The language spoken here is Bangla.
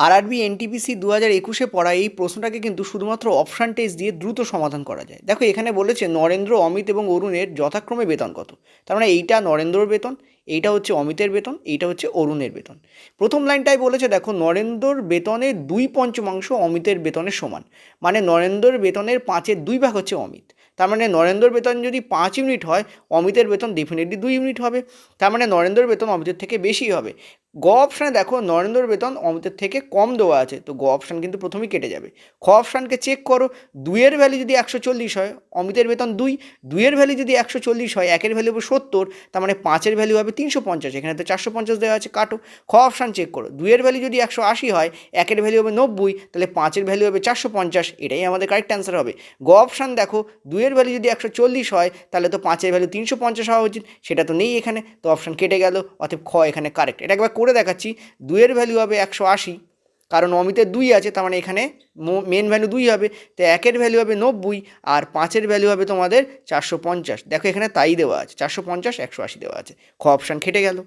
আরআরবি এনটিপিসি 2021-এ পড়া এই প্রশ্নটাকে কিন্তু শুধুমাত্র অপশান টেস্ট দিয়ে দ্রুত সমাধান করা যায়। দেখো এখানে বলেছে নরেন্দ্র, অমিত এবং অরুণের যথাক্রমে বেতন কত। তার মানে এইটা নরেন্দ্রর বেতন, এইটা হচ্ছে অমিতের বেতন, এইটা হচ্ছে অরুণের বেতন। প্রথম লাইনটাই বলেছে দেখো নরেন্দ্রর বেতনের 2/5 অমিতের বেতনের সমান, মানে নরেন্দ্রর বেতনের 5/2 হচ্ছে অমিত। তার মানে নরেন্দ্রর বেতন যদি 5 ইউনিট হয়, অমিতের বেতন ডেফিনেটলি 2 ইউনিট হবে। তার মানে নরেন্দ্রর বেতন অমিতের থেকে বেশি হবে। গ অপশানে দেখো নরেন্দ্রর বেতন অমিতের থেকে কম দেওয়া আছে, তো গ অপশান কিন্তু প্রথমেই কেটে যাবে। খ অপশানকে চেক করো, 2-এর ভ্যালু যদি 140 হয়, অমিতের বেতন 2, 2-এর ভ্যালু যদি 140 হয়, 1-এর ভ্যালু হবে 70, তার মানে 5-এর ভ্যালু হবে 350, এখানে তো 450 দেওয়া আছে, কাটো। খ অপশান চেক করো, 2-এর ভ্যালু যদি 180 হয়, 1-এর ভ্যালু হবে 90, তাহলে 5-এর ভ্যালু হবে 450, এটাই আমাদের কারেক্ট অ্যান্সার হবে। গ অপশান দেখো 2-এর ভ্যালু যদি 140 হয়, তাহলে তো 5-এর ভ্যালু 350 হওয়া উচিত, সেটা তো নেই এখানে, তো অপশান কেটে গেল, অতএব খ এখানে কারেক্ট। এটা একবার করে দেখাচ্ছি, 2-এর ভ্যালু হবে 180, কারণ অমিতের 2 আছে, তার মানে এখানে মেন ভ্যালু 2 হবে, তো 1-এর ভ্যালু হবে 90, আর 5-এর ভ্যালু হবে তোমাদের 450। দেখো এখানে তাই দেওয়া আছে, 450 180 দেওয়া আছে, খ অপশান কেটে গেল।